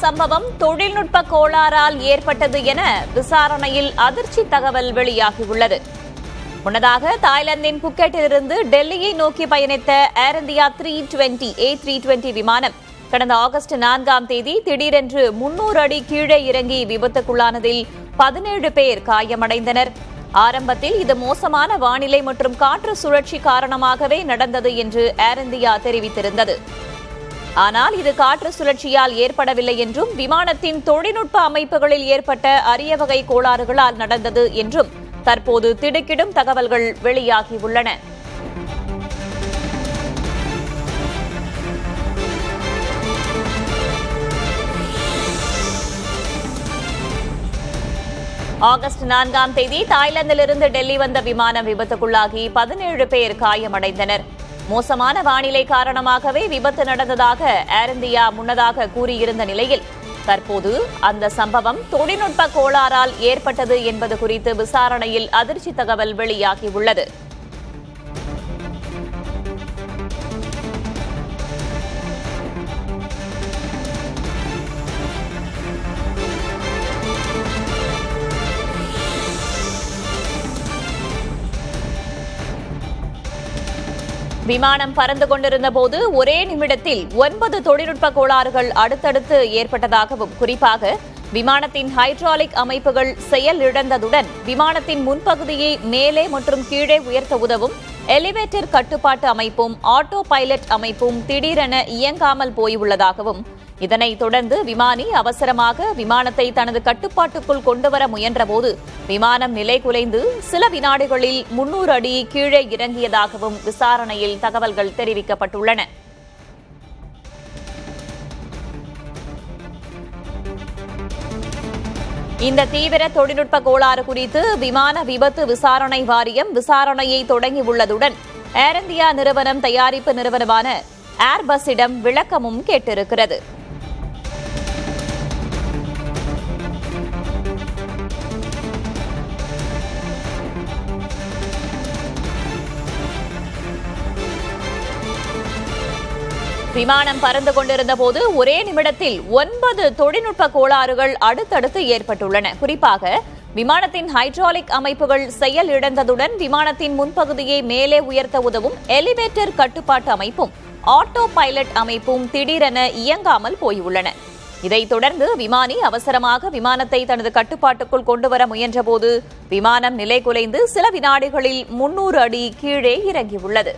சம்பவம் தொழில்நுட்ப கோளாறால் ஏற்பட்டது என விசாரணையில் அதிர்ச்சி தகவல் வெளியாகியுள்ளது. முன்னதாக தாய்லாந்தின் புக்கெட்டிலிருந்து டெல்லியை நோக்கி பயணித்த ஏர் இந்தியா A320 விமானம் கடந்த ஆகஸ்ட் 4ஆம் தேதி திடீரென்று 300 அடி கீழே இறங்கி விபத்துக்குள்ளானதில் 17 பேர் காயமடைந்தனர். ஆரம்பத்தில் இது மோசமான வானிலை மற்றும் காற்று சுழற்சி காரணமாகவே நடந்தது என்று ஏர் இந்தியா தெரிவித்திருந்தது. ஆனால் இது காற்று சுழற்சியால் ஏற்படவில்லை என்றும் விமானத்தின் தொழில்நுட்ப அமைப்புகளில் ஏற்பட்ட அரிய வகை கோளாறுகளால் நடந்தது என்றும் தற்போது திடுக்கிடும் தகவல்கள் வெளியாகியுள்ளன. ஆகஸ்ட் 4ஆம் தேதி தாய்லாந்திலிருந்து டெல்லி வந்த விமானம் விபத்துக்குள்ளாகி 17 பேர் காயமடைந்தனர். மோசமான வானிலை காரணமாகவே விபத்து நடந்ததாக ஏர் இந்தியா முன்னதாக கூறியிருந்த நிலையில் தற்போது அந்த சம்பவம் தொழில்நுட்ப கோளாறால் ஏற்பட்டது என்பது குறித்து விசாரணையில் அதிர்ச்சி தகவல் வெளியாகியுள்ளது. விமானம் பறந்து கொண்டிருந்த போது ஒரே நிமிடத்தில் 9 தொழில்நுட்ப கோளாறுகள் அடுத்தடுத்து ஏற்பட்டதாகவும், குறிப்பாக விமானத்தின் ஹைட்ராலிக் அமைப்புகள் செயலிழந்ததுடன் விமானத்தின் முன்பகுதியை மேலே மற்றும் கீழே உயர்த்த உதவும் எலிவேட்டர் கட்டுப்பாட்டு அமைப்பும் ஆட்டோ பைலட் அமைப்பும் திடீரென இயங்காமல் போயுள்ளதாகவும், இதனைத் தொடர்ந்து விமானி அவசரமாக விமானத்தை தனது கட்டுப்பாட்டுக்குள் கொண்டுவர முயன்றபோது விமானம் நிலைகுலைந்து சில வினாடிகளில் 300 அடி கீழே இறங்கியதாகவும் விசாரணையில் தகவல்கள் தெரிவிக்கப்பட்டுள்ளன. இந்த தீவிர தொழில்நுட்ப கோளாறு குறித்து விமான விபத்து விசாரணை வாரியம் விசாரணையை தொடங்கியுள்ளதுடன் ஏர் இந்தியா நிறுவனம் தயாரிப்பு நிறுவனமான ஏர்பஸிடம் விளக்கமும் கேட்டிருக்கிறது. விமானம் பறந்து கொண்டிருந்த போது ஒரே நிமிடத்தில் 9 தொழில்நுட்ப கோளாறுகள் அடுத்தடுத்து ஏற்பட்டுள்ளன. குறிப்பாக விமானத்தின் ஹைட்ராலிக் அமைப்புகள் செயலிழந்ததுடன் விமானத்தின் முன்பகுதியை மேலே உயர்த்த உதவும் எலிவேட்டர் கட்டுப்பாட்டு அமைப்பும் ஆட்டோ பைலட் அமைப்பும் திடீரென இயங்காமல் போயுள்ளன. இதைத் தொடர்ந்து விமானி அவசரமாக விமானத்தை தனது கட்டுப்பாட்டுக்குள் கொண்டுவர முயன்றபோது விமானம் நிலைகுலைந்து சில வினாடிகளில் 300 அடி கீழே இறங்கியுள்ளது.